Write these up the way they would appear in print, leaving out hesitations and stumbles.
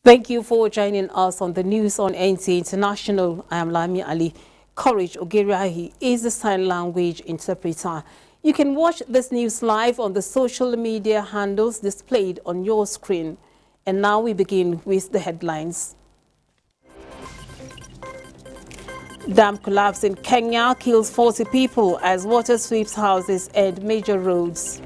Thank you for joining us on the news on NTA International. I am Lami Ali. Courage Ogeriahi is the sign language interpreter. You can watch this news live on the social media handles displayed on your screen. And now we begin with the headlines. Dam collapse in Kenya kills 40 people as water sweeps houses and major roads.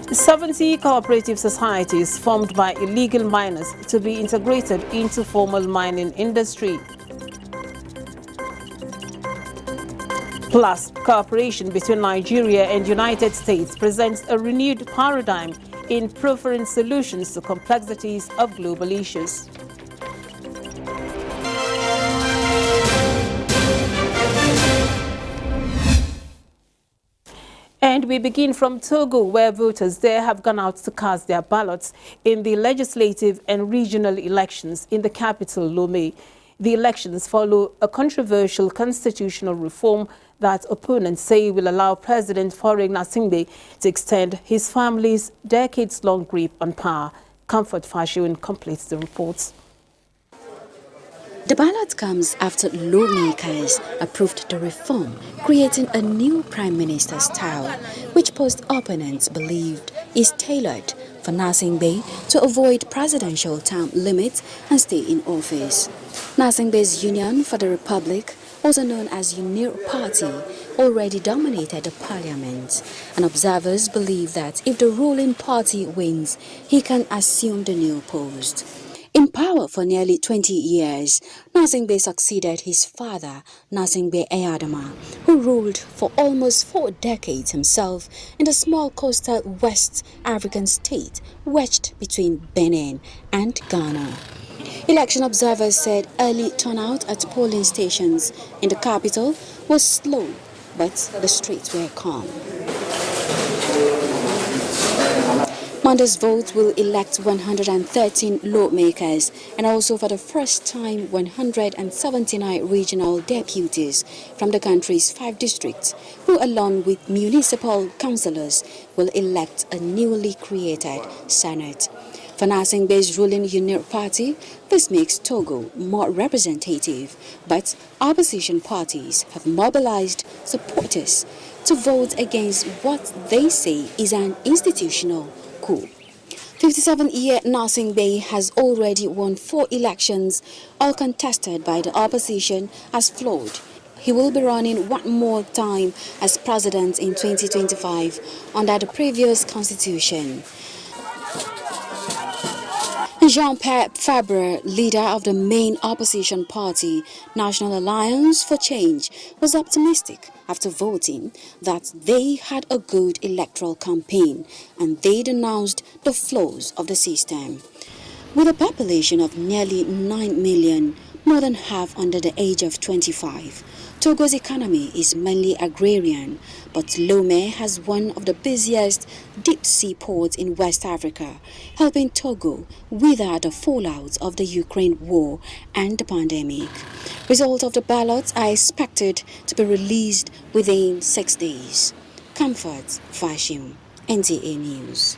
70 cooperative societies formed by illegal miners to be integrated into formal mining industry. Plus, cooperation between Nigeria and United States presents a renewed paradigm in proffering solutions to complexities of global issues. And we begin from Togo, where voters there have gone out to cast their ballots in the legislative and regional elections in the capital, Lomé. The elections follow a controversial constitutional reform that opponents say will allow President Faure Gnassingbé to extend his family's decades-long grip on power. Comfort Fashion completes the report. The ballot comes after lawmakers approved the reform, creating a new prime minister style, which post-opponents believed is tailored for Gnassingbé to avoid presidential term limits and stay in office. Gnassingbé's Union for the Republic, also known as UNIR Party, already dominated the parliament, and observers believe that if the ruling party wins, he can assume the new post. In power for nearly 20 years, Gnassingbé succeeded his father, Gnassingbé Eyadema, who ruled for almost 4 decades himself in the small coastal West African state wedged between Benin and Ghana. Election observers said early turnout at polling stations in the capital was slow, but the streets were calm. Monday's vote will elect 113 lawmakers and also for the first time 179 regional deputies from the country's 5 districts, who along with municipal councillors will elect a newly created Senate. For Gnassingbé's ruling UNIR Party, this makes Togo more representative, but opposition parties have mobilized supporters to vote against what they say is an institutional coup. 57-year Gnassingbé has already won 4 elections, all contested by the opposition as flawed. He will be running one more time as president in 2025 under the previous constitution. Jean-Pierre Fabre, leader of the main opposition party, National Alliance for Change, was optimistic after voting that they had a good electoral campaign and they denounced the flaws of the system. With a population of nearly 9 million, more than half under the age of 25, Togo's economy is mainly agrarian, but Lomé has one of the busiest deep-sea ports in West Africa, helping Togo weather the fallout of the Ukraine war and the pandemic. Results of the ballots are expected to be released within 6 days. Comfort Fashion, NTA News.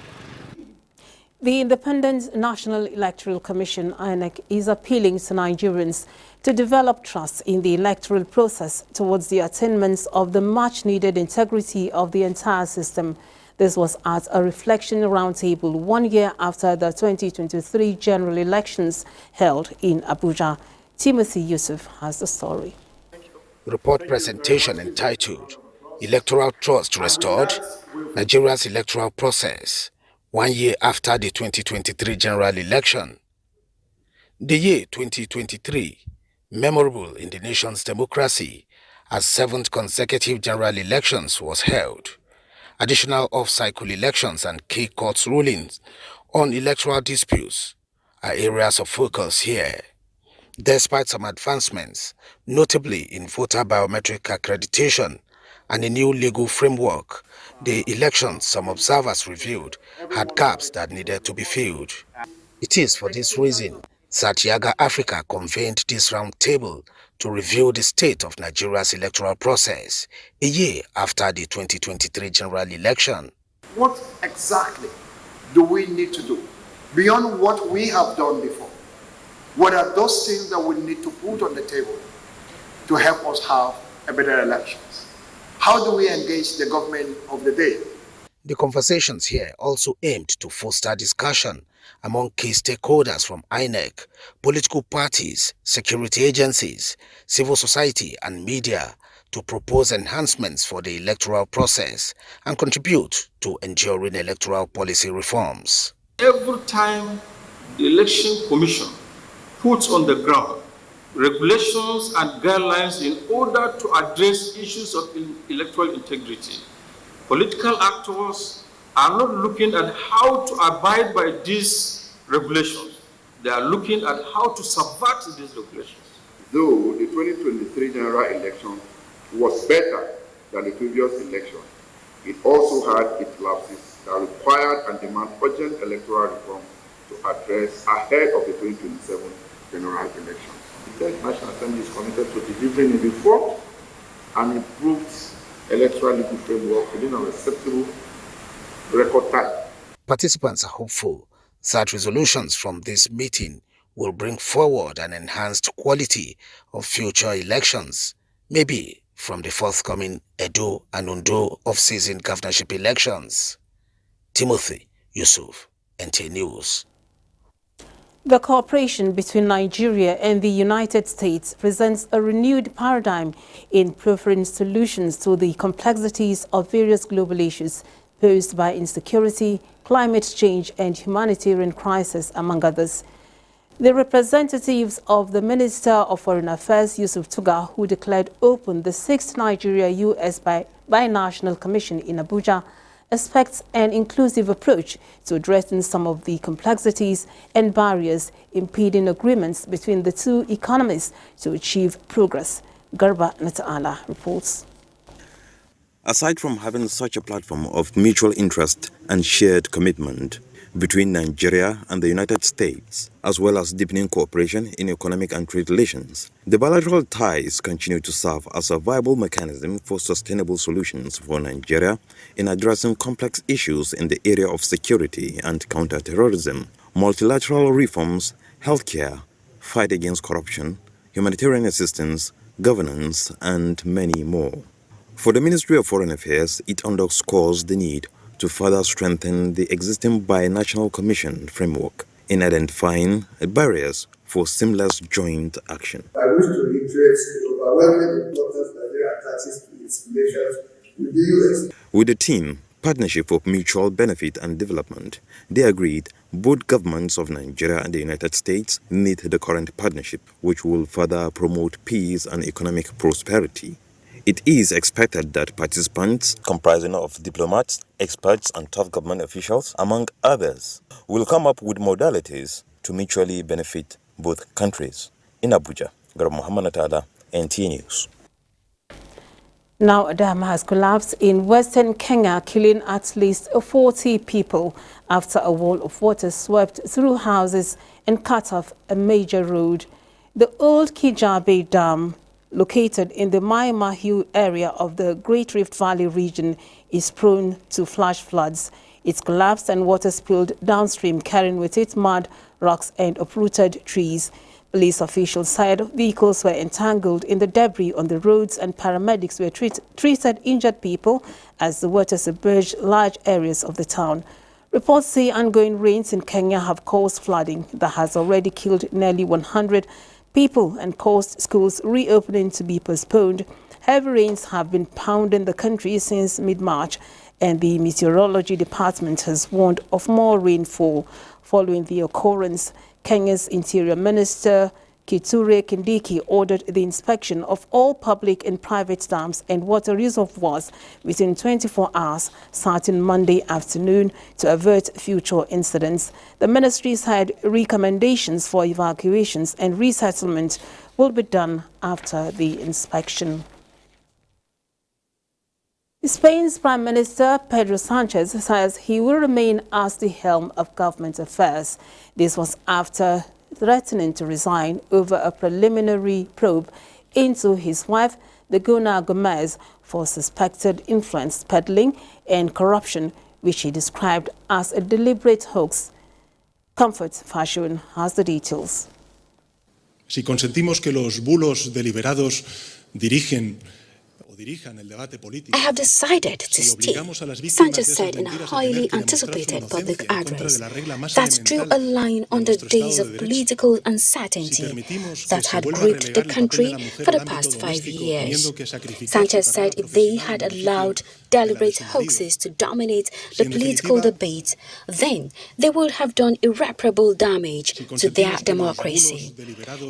The Independent National Electoral Commission, INEC, is appealing to Nigerians to develop trust in the electoral process towards the attainment of the much-needed integrity of the entire system. This was at a reflection roundtable 1 year after the 2023 general elections held in Abuja. Timothy Yusuf has the story. Report presentation entitled Electoral Trust Restored, Nigeria's Electoral Process, 1 year after the 2023 general election. The year 2023, memorable in the nation's democracy, as 7th consecutive general elections was held. Additional off-cycle elections and key courts rulings on electoral disputes are areas of focus here. Despite some advancements, notably in voter biometric accreditation and a new legal framework, the elections some observers reviewed had gaps that needed to be filled. It is for this reason Satyaga Africa convened this roundtable to review the state of Nigeria's electoral process a year after the 2023 general election. What exactly do we need to do? Beyond what we have done before, what are those things that we need to put on the table to help us have a better elections? How do we engage the government of the day? The conversations here also aimed to foster discussion among key stakeholders from INEC, political parties, security agencies, civil society and media to propose enhancements for the electoral process and contribute to enduring electoral policy reforms. Every time the Election Commission puts on the ground regulations and guidelines in order to address issues of electoral integrity, political actors are not looking at how to abide by these regulations. They are looking at how to subvert these regulations. Though the 2023 general election was better than the previous election, it also had its lapses that required and demand urgent electoral reform to address ahead of the 2027 general election. The National Assembly is committed to delivering a reformed and improved electoral legal framework within a acceptable record time. Participants are hopeful that resolutions from this meeting will bring forward an enhanced quality of future elections, maybe from the forthcoming Edo and Ondo off-season governorship elections. Timothy Yusuf, NTA News. The cooperation between Nigeria and the United States presents a renewed paradigm in preferring solutions to the complexities of various global issues posed by insecurity, climate change, and humanitarian crisis, among others. The representatives of the Minister of Foreign Affairs, Yusuf Tuga, who declared open the 6th Nigeria-US Binational Commission in Abuja, expects an inclusive approach to addressing some of the complexities and barriers impeding agreements between the two economies to achieve progress. Garba Nata'ala reports. Aside from having such a platform of mutual interest and shared commitment between Nigeria and the United States, as well as deepening cooperation in economic and trade relations, the bilateral ties continue to serve as a viable mechanism for sustainable solutions for Nigeria in addressing complex issues in the area of security and counterterrorism, multilateral reforms, healthcare, fight against corruption, humanitarian assistance, governance, and many more. For the Ministry of Foreign Affairs, it underscores the need to further strengthen the existing binational commission framework in identifying barriers for seamless joint action. I wish to reiterate the overwhelming importance Nigeria attaches to its relations with the U.S. With the team, Partnership for Mutual Benefit and Development, they agreed both governments of Nigeria and the United States need the current partnership, which will further promote peace and economic prosperity. It is expected that participants, comprising of diplomats, experts, and top government officials, among others, will come up with modalities to mutually benefit both countries. In Abuja, Garba Muhammad Nata'ala, NTA News. Now, a dam has collapsed in western Kenya, killing at least 40 people after a wall of water swept through houses and cut off a major road. The old Kijabe Dam, located in the Mai Mahiu area of the Great Rift Valley region, is prone to flash floods. It collapsed and water spilled downstream, carrying with it mud, rocks and uprooted trees. Police officials said vehicles were entangled in the debris on the roads and paramedics were treated injured people as the water submerged large areas of the town. Reports say ongoing rains in Kenya have caused flooding that has already killed nearly 100 people and caused schools reopening to be postponed. Heavy rains have been pounding the country since mid-March, and the meteorology department has warned of more rainfall following the occurrence. Kenya's Interior Minister Kithure Kindiki ordered the inspection of all public and private dams and water reservoirs within 24 hours starting Monday afternoon to avert future incidents. The ministry said recommendations for evacuations and resettlement will be done after the inspection. Spain's Prime Minister Pedro Sanchez says he will remain as the helm of government affairs. This was after threatening to resign over a preliminary probe into his wife, Daguna Gomez, for suspected influence peddling and corruption which he described as a deliberate hoax. Comfort Fashion has the details. Si consentimos que los bulos deliberados dirijan I have decided to stay, Sanchez said in a highly anticipated public address that drew a line on the days of political uncertainty that had gripped the country for the past 5 years. Sanchez said if they had allowed deliberate hoaxes to dominate the political debate, then they would have done irreparable damage to their democracy.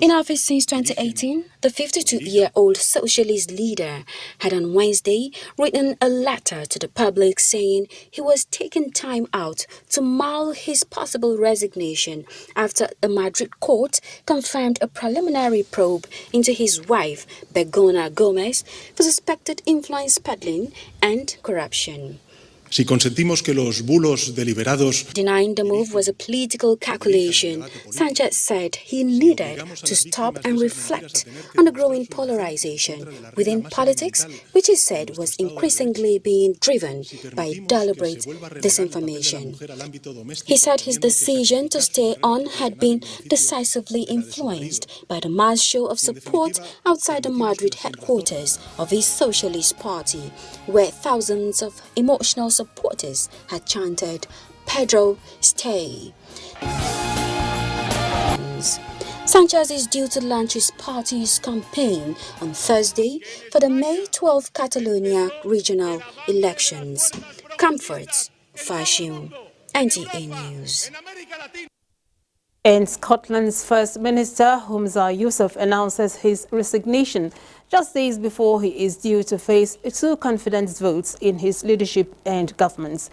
In office since 2018, the 52-year-old socialist leader had on Wednesday written a letter to the public saying he was taking time out to mull his possible resignation after a Madrid court confirmed a preliminary probe into his wife, Begona Gomez, for suspected influence peddling and corruption. Si consentimos que los bulos deliberados... Denying the move was a political calculation, Sanchez said he needed to stop and reflect on the growing polarization within politics, which he said was increasingly being driven by deliberate disinformation. He said his decision to stay on had been decisively influenced by the mass show of support outside the Madrid headquarters of his Socialist Party, where thousands of emotional supporters had chanted, "Pedro, stay." Sanchez is due to launch his party's campaign on Thursday for the May 12 Catalonia regional elections. Comforts, Fashion, NTA News. And Scotland's First Minister, Humza Yousaf, announces his resignation just days before he is due to face 2 confidence votes in his leadership and governments.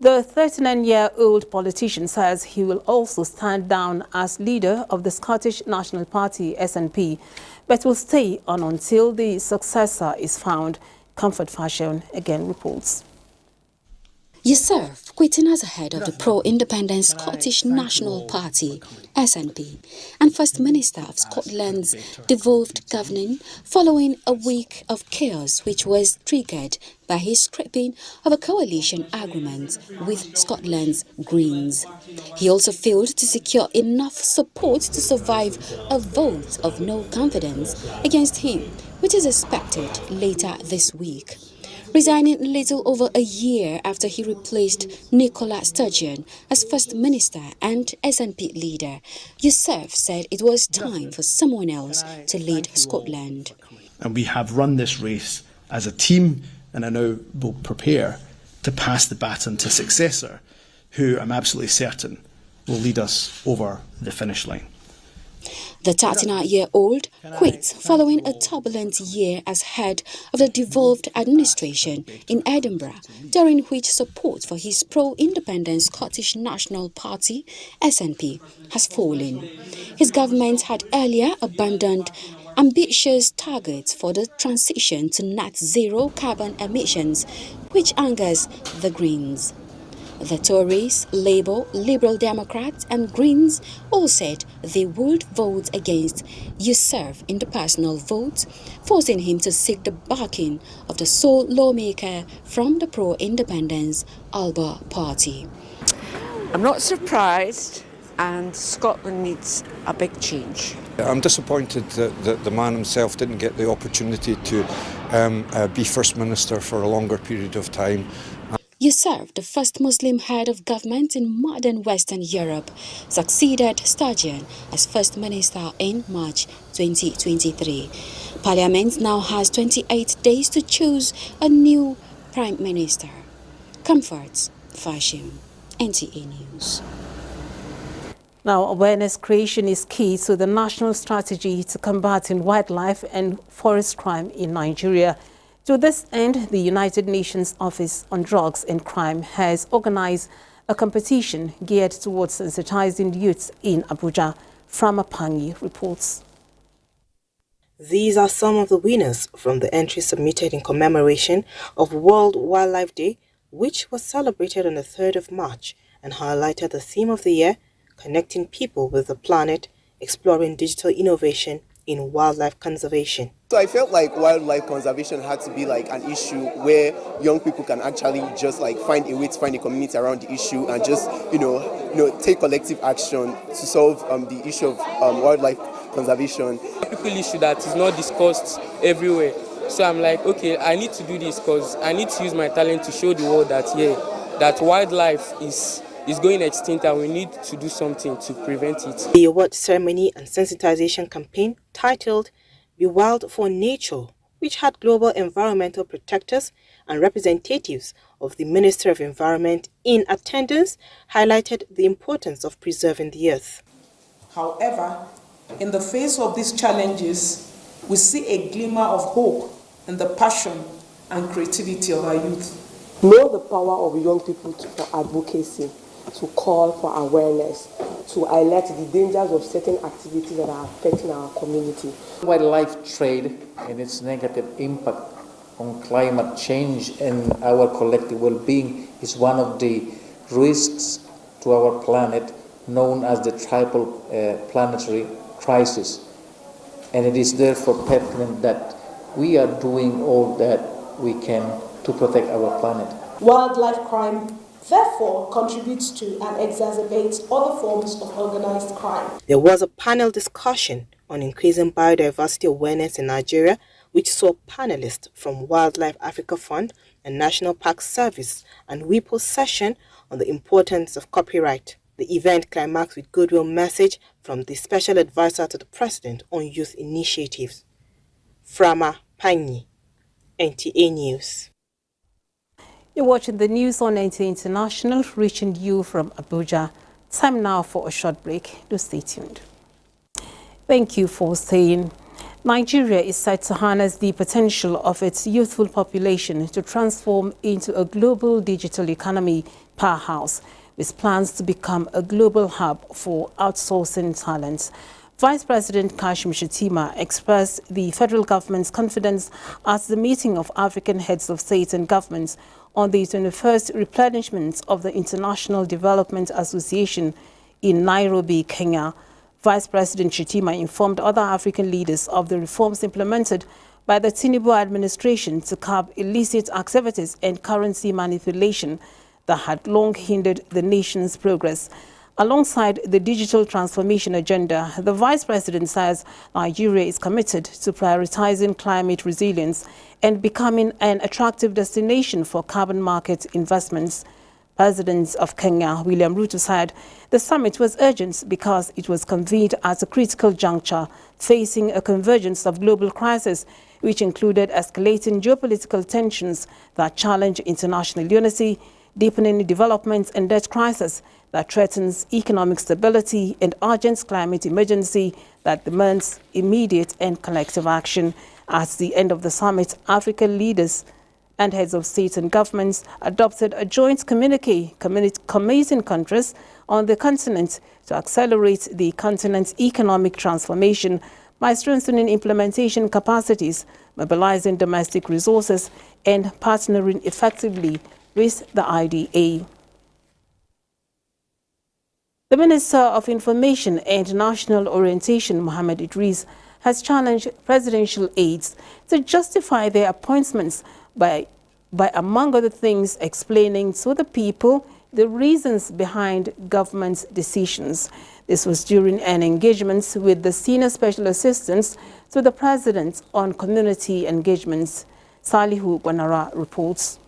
The 39-year-old politician says he will also stand down as leader of the Scottish National Party, SNP, but will stay on until the successor is found. Comfort Fashion again reports. Yousaf, quitting as head of the pro-independent Scottish National Party, SNP, and First Minister of Scotland's devolved governing following a week of chaos which was triggered by his scrapping of a coalition agreement with Scotland's Greens. He also failed to secure enough support to survive a vote of no confidence against him, which is expected later this week. Resigning a little over a year after he replaced Nicola Sturgeon as First Minister and SNP leader, Yousaf said it was time for someone else to lead Scotland. And we have run this race as a team, and I now will prepare to pass the baton to successor, who I'm absolutely certain will lead us over the finish line. The 39-year-old quit following a turbulent year as head of the devolved administration in Edinburgh, during which support for his pro-independent Scottish National Party, SNP, has fallen. His government had earlier abandoned ambitious targets for the transition to net zero carbon emissions, which angers the Greens. The Tories, Labour, Liberal Democrats and Greens all said they would vote against Yousaf in the personal vote, forcing him to seek the backing of the sole lawmaker from the pro-independence Alba Party. I'm not surprised, and Scotland needs a big change. I'm disappointed that the man himself didn't get the opportunity to be First Minister for a longer period of time. Yousaf, the first Muslim head of government in modern Western Europe, succeeded Sturgeon as First Minister in March 2023. Parliament now has 28 days to choose a new Prime Minister. Comforts, Fashion, NTA News. Now, awareness creation is key to the national strategy to combating wildlife and forest crime in Nigeria. To this end, the United Nations Office on Drugs and Crime has organized a competition geared towards sensitizing youths in Abuja. Framapangi reports. These are some of the winners from the entries submitted in commemoration of World Wildlife Day, which was celebrated on the 3rd of March and highlighted the theme of the year, connecting people with the planet, exploring digital innovation in wildlife conservation. So I felt like wildlife conservation had to be like an issue where young people can actually just like find a way to find a community around the issue and just take collective action to solve the issue of wildlife conservation. People issue that is not discussed everywhere. So I'm like, okay, I need to do this because I need to use my talent to show the world that that wildlife is going extinct and we need to do something to prevent it. The award ceremony and sensitization campaign titled Be Wild for Nature, which had global environmental protectors and representatives of the Ministry of Environment in attendance, highlighted the importance of preserving the earth. However, in the face of these challenges, we see a glimmer of hope in the passion and creativity of our youth. Know the power of young people for advocacy, to call for awareness, to highlight the dangers of certain activities that are affecting our community. Wildlife trade and its negative impact on climate change and our collective well-being is one of the risks to our planet known as the triple planetary crisis. And it is therefore pertinent that we are doing all that we can to protect our planet. Wildlife crime therefore contributes to and exacerbates other forms of organized crime. There was a panel discussion on increasing biodiversity awareness in Nigeria, which saw panelists from Wildlife Africa Fund and National Park Service and WIPO session on the importance of copyright. The event climaxed with goodwill message from the Special Advisor to the President on Youth Initiatives. Frama Panyi, NTA News. You're watching the news on NTA International, reaching you from Abuja. Time now for a short break. Do stay tuned. Thank you for staying. Nigeria is set to harness the potential of its youthful population to transform into a global digital economy powerhouse, with plans to become a global hub for outsourcing talents. Vice President Kashim Shettima expressed the federal government's confidence at the meeting of African heads of state and governments on the 21st replenishment of the International Development Association in Nairobi, Kenya. Vice President Shettima informed other African leaders of the reforms implemented by the Tinubu administration to curb illicit activities and currency manipulation that had long hindered the nation's progress. Alongside the digital transformation agenda, the Vice President says Nigeria is committed to prioritizing climate resilience and becoming an attractive destination for carbon market investments. President of Kenya, William Ruto, said the summit was urgent because it was convened at a critical juncture facing a convergence of global crises, which included escalating geopolitical tensions that challenge international unity, deepening development and debt crisis that threatens economic stability, and urgent climate emergency that demands immediate and collective action. At the end of the summit, African leaders and heads of state and governments adopted a joint communique committing countries on the continent to accelerate the continent's economic transformation by strengthening implementation capacities, mobilizing domestic resources, and partnering effectively with the IDA. The Minister of Information and National Orientation, Mohammed Idris, has challenged presidential aides to justify their appointments by among other things, explaining to the people the reasons behind government's decisions. This was during an engagement with the Senior Special Assistants to the President on Community Engagements. Salihu Gwanara reports.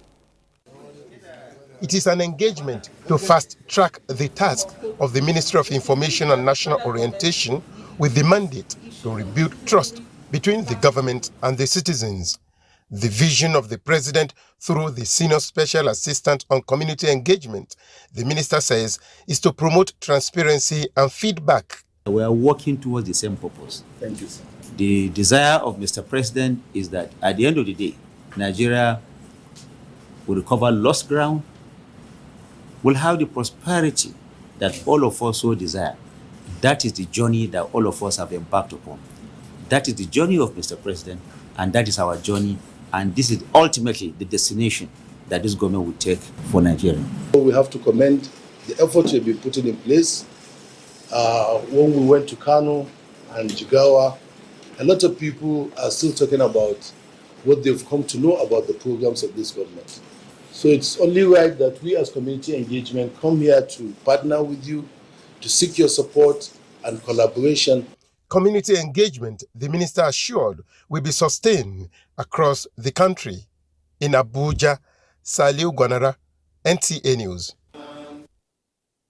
It is an engagement to fast-track the task of the Ministry of Information and National Orientation with the mandate to rebuild trust between the government and the citizens. The vision of the President through the Senior Special Assistant on Community Engagement, the Minister says, is to promote transparency and feedback. We are working towards the same purpose. Thank you, sir. The desire of Mr. President is that at the end of the day, Nigeria will recover lost ground, will have the prosperity that all of us so desire. That is the journey that all of us have embarked upon. That is the journey of Mr. President, and that is our journey, and this is ultimately the destination that this government will take for Nigeria. We have to commend the efforts you've been putting in place. When we went to Kano and Jigawa, A lot of people are still talking about what they've come to know about the programs of this government. So it's only right that we as community engagement come here to partner with you, to seek your support and collaboration. Community engagement, the minister assured, will be sustained across the country. In Abuja, Saliu Gwanara, NTA News.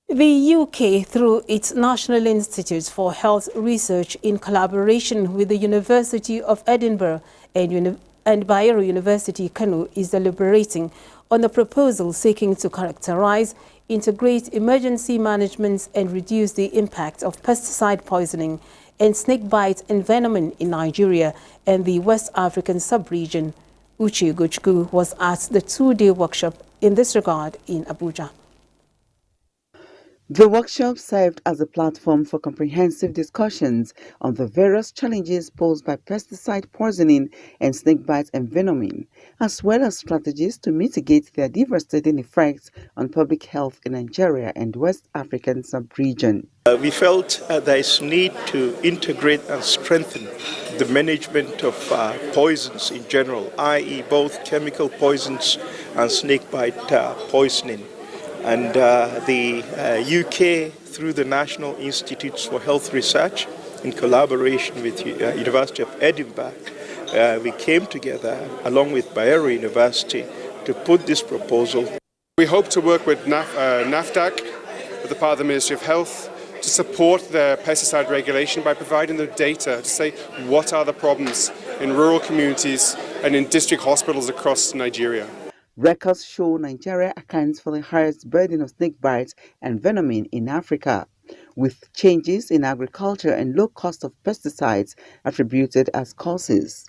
The UK, through its National Institute for Health Research in collaboration with the University of Edinburgh and Bayero University, Kano, is deliberating on a proposal seeking to characterize, integrate emergency management and reduce the impact of pesticide poisoning and snakebite envenoming in Nigeria and the West African sub-region. Uche Ugochukwu was at the two-day workshop in this regard in Abuja. The workshop served as a platform for comprehensive discussions on the various challenges posed by pesticide poisoning and snakebite envenoming, as well as strategies to mitigate their devastating effects on public health in Nigeria and West African sub-region. We felt there is need to integrate and strengthen the management of poisons in general, i.e. both chemical poisons and snakebite poisoning. And the UK, through the National Institutes for Health Research, in collaboration with University of Edinburgh, we came together along with Bayero University to put this proposal. We hope to work with NAFDAC, with the part of the Ministry of Health, to support the pesticide regulation by providing the data to say what are the problems in rural communities and in district hospitals across Nigeria. Records show Nigeria accounts for the highest burden of snake bites and venoming in Africa, with changes in agriculture and low cost of pesticides attributed as causes.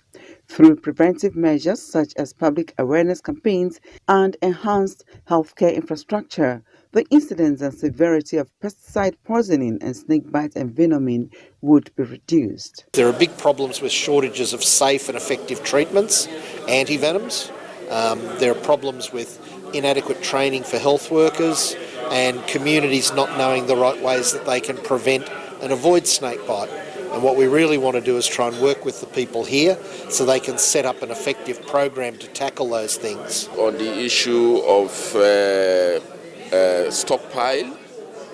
Through preventive measures such as public awareness campaigns and enhanced healthcare infrastructure, the incidence and severity of pesticide poisoning and snakebite envenoming would be reduced. There are big problems with shortages of safe and effective treatments, antivenoms. There are problems with inadequate training for health workers and communities not knowing the right ways that they can prevent and avoid snakebite. And what we really want to do is try and work with the people here so they can set up an effective program to tackle those things. On the issue of stockpile,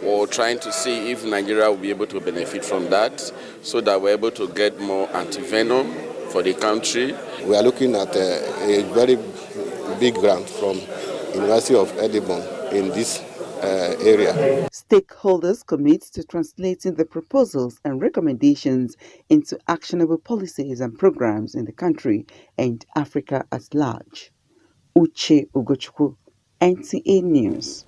we're trying to see if Nigeria will be able to benefit from that so that we're able to get more antivenom for the country. We are looking at a very big grant from University of Edinburgh in this area. Stakeholders commit to translating the proposals and recommendations into actionable policies and programs in the country and Africa at large. Uche Ugochukwu, NTA News.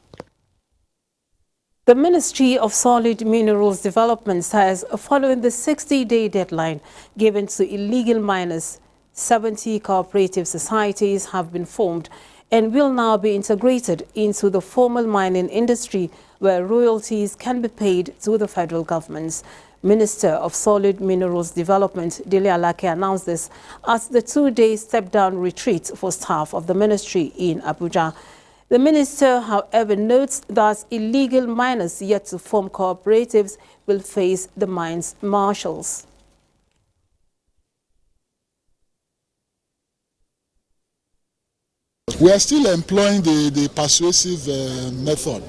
The Ministry of Solid Minerals Development says following the 60-day deadline given to illegal miners, 70 cooperative societies have been formed and will now be integrated into the formal mining industry where royalties can be paid to the federal government. Minister of Solid Minerals Development, Dele Alake, announced this at the two-day step-down retreat for staff of the ministry in Abuja. The minister, however, notes that illegal miners yet to form cooperatives will face the mines marshals. We are still employing the persuasive method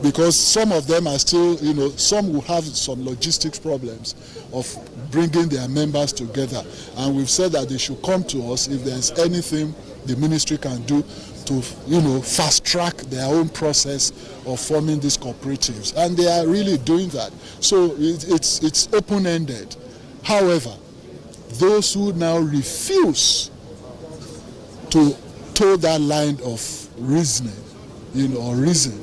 because some of them are still, some will have some logistics problems of bringing their members together. And we've said that they should come to us if there's anything the ministry can do to, fast track their own process of forming these cooperatives. And they are really doing that. So it's open-ended. However, those who now refuse to toe that line of reasoning, or reason,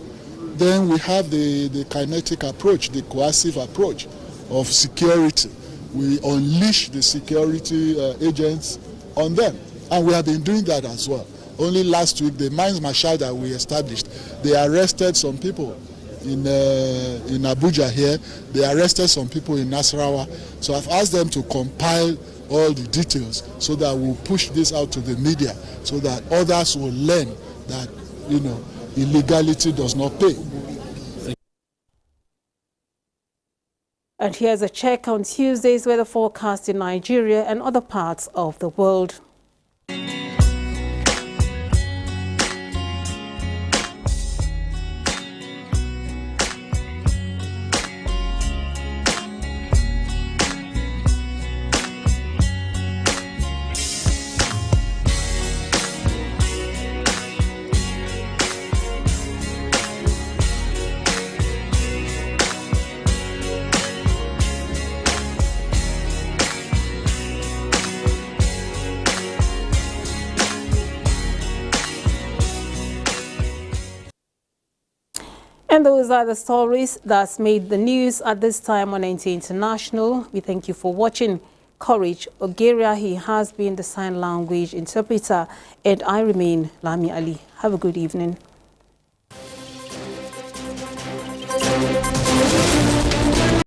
then we have the kinetic approach, the coercive approach of security. We unleash the security agents on them. And we have been doing that as well. Only last week, the mines marshal that we established, they arrested some people in Abuja here. They arrested some people in Nasarawa. So I've asked them to compile all the details so that we'll push this out to the media so that others will learn that, illegality does not pay. And here's a check on Tuesday's weather forecast in Nigeria and other parts of the world. And those are the stories that's made the news at this time on NTA International. We thank you for watching. Courage Ogeria, he has been the sign language interpreter, and I remain Lami Ali. Have a good evening.